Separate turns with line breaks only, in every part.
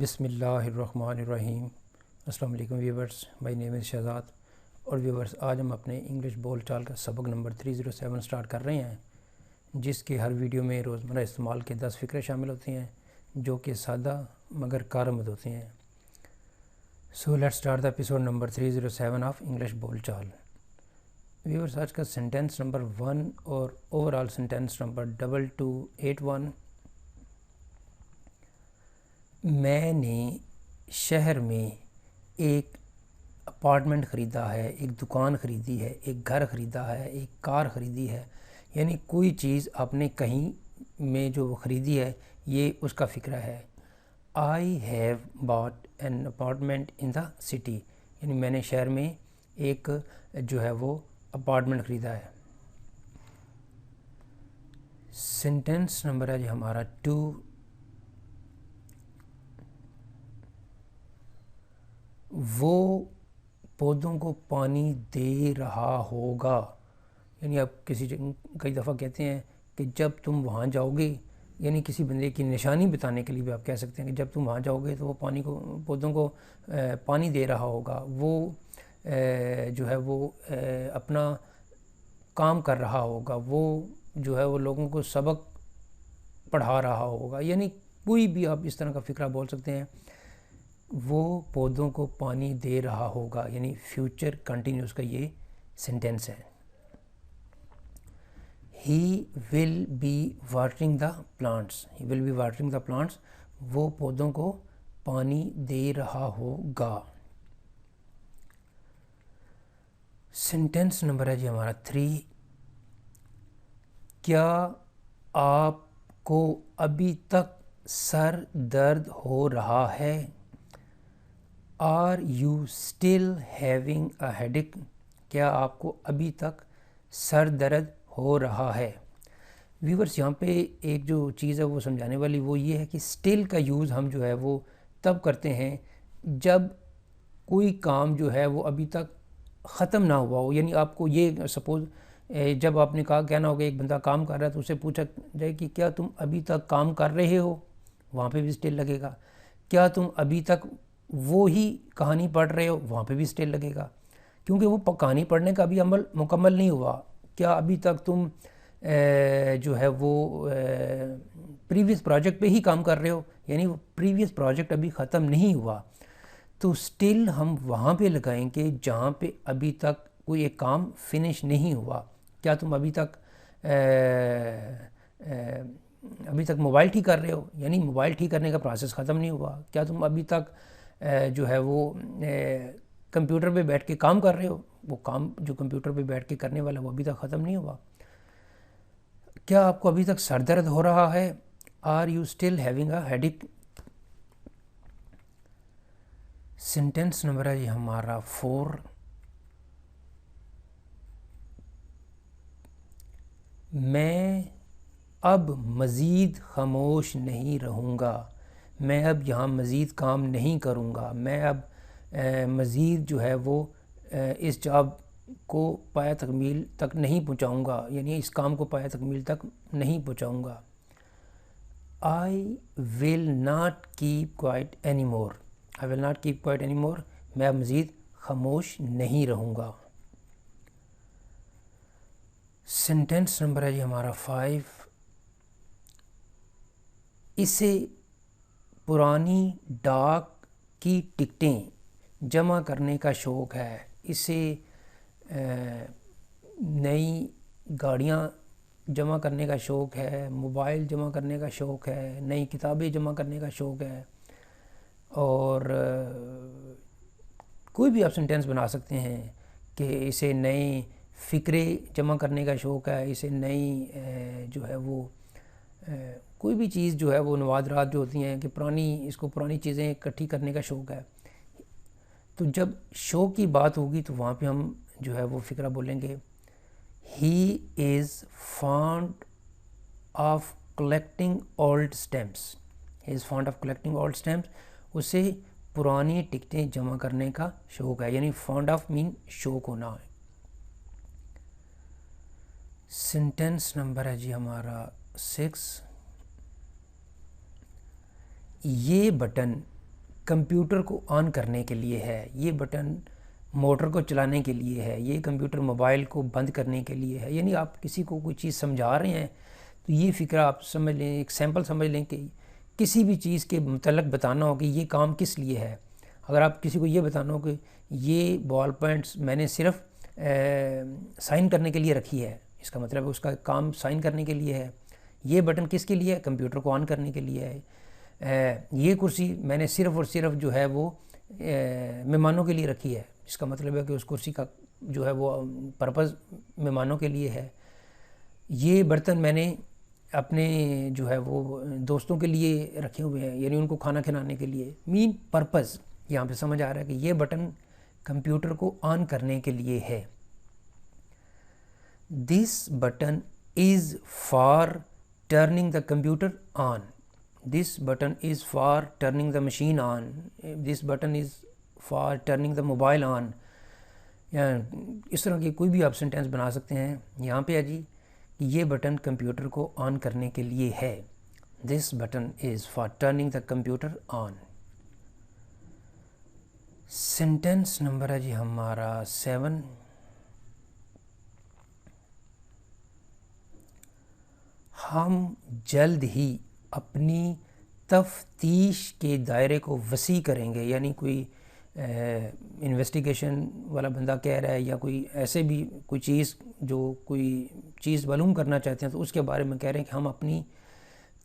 بسم اللہ الرحمن الرحیم۔ السلام علیکم ویورز، مائی نیم از شہزاد۔ اور ویورز، آج ہم اپنے انگلش بول چال کا سبق نمبر 307 سٹارٹ کر رہے ہیں، جس کے ہر ویڈیو میں روزمرہ استعمال کے 10 فقرے شامل ہوتے ہیں جو کہ سادہ مگر کارآمد ہوتے ہیں۔ So let start the episode number 307 of English بول چال۔ ویورز، آج کا سینٹینس نمبر 1 اور اوورال سینٹینس نمبر 2281۔ میں نے شہر میں ایک اپارٹمنٹ خریدا ہے، ایک دکان خریدی ہے، ایک گھر خریدا ہے، ایک کار خریدی ہے۔ یعنی کوئی چیز آپ نے کہیں میں جو خریدی ہے، یہ اس کا فقرہ ہے۔ I have bought an apartment in the city, یعنی میں نے شہر میں ایک جو ہے وہ اپارٹمنٹ خریدا ہے۔ سینٹینس نمبر ہے جی ہمارا 2۔ وہ پودوں کو پانی دے رہا ہوگا، یعنی آپ کئی دفعہ کہتے ہیں کہ جب تم وہاں جاؤ گے، یعنی کسی بندے کی نشانی بتانے کے لیے بھی آپ کہہ سکتے ہیں کہ جب تم وہاں جاؤ گے تو وہ پودوں کو پانی دے رہا ہوگا، وہ جو ہے وہ اپنا کام کر رہا ہوگا، وہ جو ہے وہ لوگوں کو سبق پڑھا رہا ہوگا، یعنی کوئی بھی آپ اس طرح کا فقرہ بول سکتے ہیں۔ وہ پودوں کو پانی دے رہا ہوگا، یعنی فیوچر کنٹینیوس کا یہ سینٹینس ہے۔ He will be watering the plants, he will be watering the plants, وہ پودوں کو پانی دے رہا ہوگا۔ سینٹینس نمبر ہے جی ہمارا 3۔ کیا آپ کو ابھی تک سر درد ہو رہا ہے؟ Are you still having a headache, کیا آپ کو ابھی تک سر درد ہو رہا ہے؟ ویورز، یہاں پہ ایک جو چیز ہے وہ سمجھانے والی وہ یہ ہے کہ اسٹل کا یوز ہم جو ہے وہ تب کرتے ہیں جب کوئی کام جو ہے وہ ابھی تک ختم نہ ہوا ہو۔ یعنی آپ کو یہ سپوز جب آپ نے کہنا ہوگا ایک بندہ کام کر رہا ہے تو اسے پوچھا جائے کہ کیا تم ابھی تک کام کر رہے ہو، وہاں پہ بھی اسٹل لگے گا۔ کیا تم ابھی تک وہی کہانی پڑھ رہے ہو، وہاں پہ بھی اسٹل لگے گا، کیونکہ وہ کہانی پڑھنے کا بھی عمل مکمل نہیں ہوا۔ کیا ابھی تک تم جو ہے وہ پریویس پروجیکٹ پہ ہی کام کر رہے ہو، یعنی وہ پریویس پروجیکٹ ابھی ختم نہیں ہوا، تو اسٹل ہم وہاں پہ لگائیں گے جہاں پہ ابھی تک کوئی ایک کام فنش نہیں ہوا۔ کیا تم ابھی تک موبائل ٹھیک کر رہے ہو، یعنی موبائل ٹھیک کرنے کا پروسیس ختم نہیں ہوا۔ کیا تم ابھی تک جو ہے وہ کمپیوٹر پہ بیٹھ کے کام کر رہے ہو، وہ کام جو کمپیوٹر پہ بیٹھ کے کرنے والا وہ ابھی تک ختم نہیں ہوا۔ کیا آپ کو ابھی تک سر درد ہو رہا ہے؟ Are you still having a headache. Sentence number ہے یہ ہمارا 4۔ میں اب مزید خاموش نہیں رہوں گا، میں اب یہاں مزید کام نہیں کروں گا، میں اب مزید جو ہے وہ اس جاب کو پایہ تکمیل تک نہیں پہنچاؤں گا، یعنی اس کام کو پایہ تکمیل تک نہیں پہنچاؤں گا۔ I will not keep quiet any more, I will not keep quiet any more, میں اب مزید خاموش نہیں رہوں گا۔ سینٹینس نمبر ہے جی ہمارا 5۔ اسے پرانی ڈاک کی ٹکٹیں جمع کرنے کا شوق ہے، اسے نئی گاڑیاں جمع کرنے کا شوق ہے، موبائل جمع کرنے کا شوق ہے، نئی کتابیں جمع کرنے کا شوق ہے، اور کوئی بھی آپ سینٹینس بنا سکتے ہیں کہ اسے نئے فکرے جمع کرنے کا شوق ہے، اسے نئی جو ہے وہ کوئی بھی چیز جو ہے وہ نوادرات جو ہوتی ہیں کہ اس کو پرانی چیزیں اکٹھی کرنے کا شوق ہے۔ تو جب شوق کی بات ہوگی تو وہاں پہ ہم جو ہے وہ فقرہ بولیں گے he is fond of collecting old stamps, he is fond of collecting old stamps, اسے پرانی ٹکٹیں جمع کرنے کا شوق ہے، یعنی فانڈ آف مین شوق ہونا ہے۔ سینٹینس نمبر ہے جی ہمارا 6۔ یہ بٹن کمپیوٹر کو آن کرنے کے لیے ہے، یہ بٹن موٹر کو چلانے کے لیے ہے، یہ کمپیوٹر موبائل کو بند کرنے کے لیے ہے. یعنی آپ کسی کو کوئی چیز سمجھا رہے ہیں تو یہ فکرہ آپ سمجھ لیں، ایک سیمپل سمجھ لیں کہ کسی بھی چیز کے متعلق بتانا ہو کہ یہ کام کس لیے ہے. اگر آپ کسی کو یہ بتانا ہو کہ یہ بال پوائنٹس میں نے صرف سائن کرنے کے لیے رکھی ہے، اس کا مطلب ہے اس کا کام سائن کرنے کے لیے ہے. یہ بٹن کس کے لیے ہے؟ کمپیوٹر کو آن کرنے کے لیے ہے. یہ کرسی میں نے صرف اور صرف جو ہے وہ مہمانوں کے لیے رکھی ہے، اس کا مطلب ہے کہ اس کرسی کا جو ہے وہ پرپز مہمانوں کے لیے ہے. یہ برتن میں نے اپنے جو ہے وہ دوستوں کے لیے رکھے ہوئے ہیں، یعنی ان کو کھانا کھلانے کے لیے. مین پرپز یہاں پہ سمجھ آ رہا ہے کہ یہ بٹن کمپیوٹر کو آن کرنے کے لیے ہے. دس button is for turning the computer on. This button is for turning the machine on. This button is for turning the mobile on. یا اس طرح کی کوئی بھی آپ سینٹینس بنا سکتے ہیں. یہاں پہ ہے جی کہ یہ بٹن کمپیوٹر کو آن کرنے کے لیے ہے. This button is for turning the computer on. Sentence number ہے جی ہمارا 7. ہم جلد ہی اپنی تفتیش کے دائرے کو وسیع کریں گے. یعنی کوئی انویسٹیگیشن والا بندہ کہہ رہا ہے یا کوئی ایسے بھی کوئی چیز جو کوئی چیز معلوم کرنا چاہتے ہیں تو اس کے بارے میں کہہ رہے ہیں کہ ہم اپنی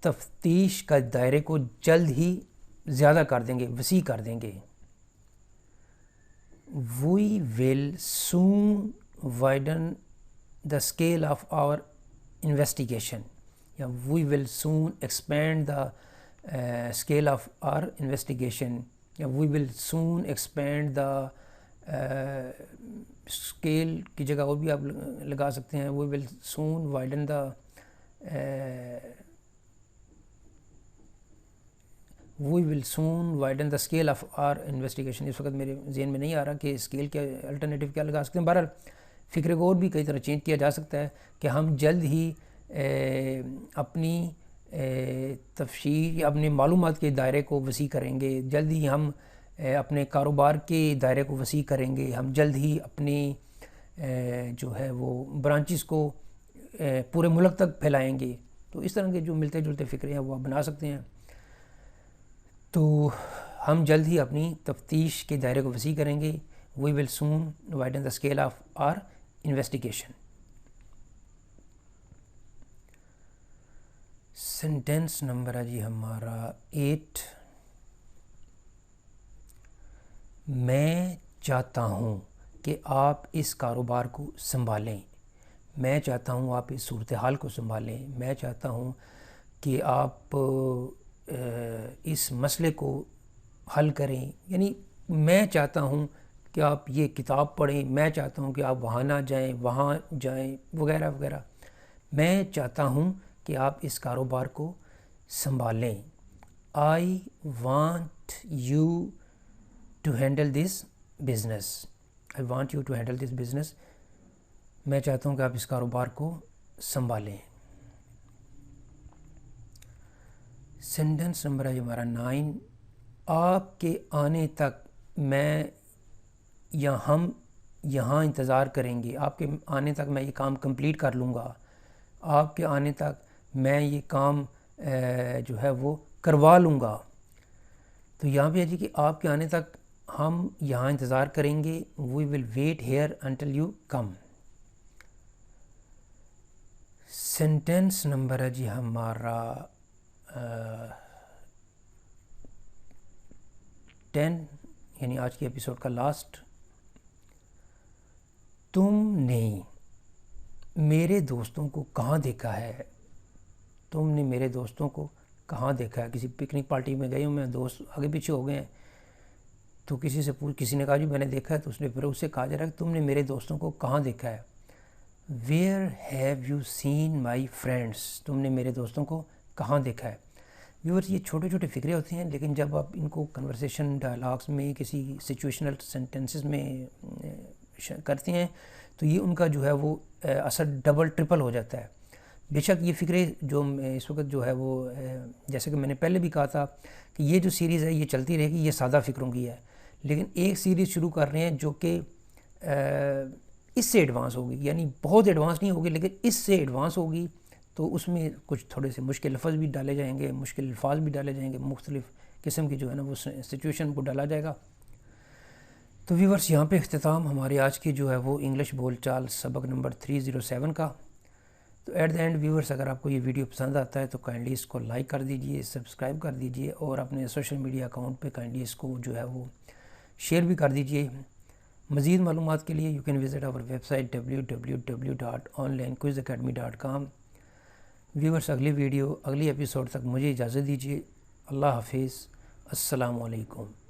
تفتیش کا دائرے کو جلد ہی زیادہ کر دیں گے، وسیع کر دیں گے. We will soon widen the scale of our investigation. یا we will soon expand the scale of our investigation. یا we will soon expand the scale کی جگہ اور بھی آپ لگا سکتے ہیں. we will soon widen the we will soon widen the scale of our investigation. اس وقت میرے ذہن میں نہیں آ رہا کہ اسکیل کے الٹرنیٹیو کیا لگا سکتے ہیں. بہرحال فکر کو اور بھی کئی طرح چینج کیا جا سکتا ہے کہ ہم جلد ہی اپنی تفشیر، اپنی معلومات کے دائرے کو وسیع کریں گے. جلد ہی ہم اپنے کاروبار کے دائرے کو وسیع کریں گے. ہم جلد ہی اپنی جو ہے وہ برانچز کو پورے ملک تک پھیلائیں گے. تو اس طرح کے جو ملتے جلتے فکرے ہیں وہ آپ بنا سکتے ہیں. تو ہم جلد ہی اپنی تفتیش کے دائرے کو وسیع کریں گے. We will soon widen the scale of our investigation. Sentence number ہے جی ہمارا 8. میں چاہتا ہوں کہ آپ اس کاروبار کو سنبھالیں. میں چاہتا ہوں آپ اس صورتحال کو سنبھالیں. میں چاہتا ہوں کہ آپ اس مسئلے کو حل کریں. یعنی میں چاہتا ہوں کہ آپ یہ کتاب پڑھیں. میں چاہتا ہوں کہ آپ وہاں نہ جائیں، وہاں جائیں، وغیرہ وغیرہ. میں چاہتا ہوں کہ آپ اس کاروبار کو سنبھالیں. I want you to handle this business. I want you to handle this business. میں چاہتا ہوں کہ آپ اس کاروبار کو سنبھالیں. سینٹینس نمبر ہے ہمارا 9. آپ کے آنے تک میں یا ہم یہاں انتظار کریں گے. آپ کے آنے تک میں یہ کام کمپلیٹ کر لوں گا. آپ کے آنے تک میں یہ کام جو ہے وہ کروا لوں گا. تو یہاں پہ ہے جی کہ آپ کے آنے تک ہم یہاں انتظار کریں گے. We will wait here until you come. Sentence number ہے جی ہمارا 10، یعنی آج کی ایپیسوڈ کا لاسٹ. تم نے میرے دوستوں کو کہاں دیکھا ہے؟ تم نے میرے دوستوں کو کہاں دیکھا ہے؟ کسی پکنک پارٹی میں گئے ہوں میں، دوست آگے پیچھے ہو گئے ہیں تو کسی نے کہا جی میں نے دیکھا ہے، تو اس نے پھر اس سے کہا جا رہا ہے کہ تم نے میرے دوستوں کو کہاں دیکھا ہے. Where have you seen my friends? تم نے میرے دوستوں کو کہاں دیکھا ہے. ویورز یہ چھوٹے چھوٹے فکرے ہوتے ہیں، لیکن جب آپ ان کو کنورسیشن ڈائلاگس میں کسی سچویشنل سینٹینسز میں کرتے ہیں تو یہ ان کا جو ہے وہ اثر ڈبل ٹرپل ہو جاتا ہے. بے شک یہ فکرے جو اس وقت جو ہے وہ جیسے کہ میں نے پہلے بھی کہا تھا کہ یہ جو سیریز ہے یہ چلتی رہے گی، یہ سادہ فکروں کی ہے، لیکن ایک سیریز شروع کر رہے ہیں جو کہ اس سے ایڈوانس ہوگی، یعنی بہت ایڈوانس نہیں ہوگی لیکن اس سے ایڈوانس ہوگی، تو اس میں کچھ تھوڑے سے مشکل لفظ بھی ڈالے جائیں گے، مشکل الفاظ بھی ڈالے جائیں گے، مختلف قسم کی جو ہے نا وہ سچویشن کو ڈالا جائے گا۔ تو ویورز یہاں پہ اختتام ہمارے آج کی جو ہے وہ انگلش بول چال سبق نمبر 307 کا۔ تو ایٹ دا اینڈ ویورز اگر آپ کو یہ ویڈیو پسند آتا ہے تو کائنڈلی اس کو لائک کر دیجئے، سبسکرائب کر دیجئے، اور اپنے سوشل میڈیا اکاؤنٹ پہ کائنڈلی اس کو جو ہے وہ شیئر بھی کر دیجئے۔ مزید معلومات کے لیے you can visit our website www.onlinequizacademy.com۔ Viewers اگلی ویڈیو اگلی ایپیسوڈ تک مجھے اجازت دیجیے۔ اللہ حافظ، السلام علیکم۔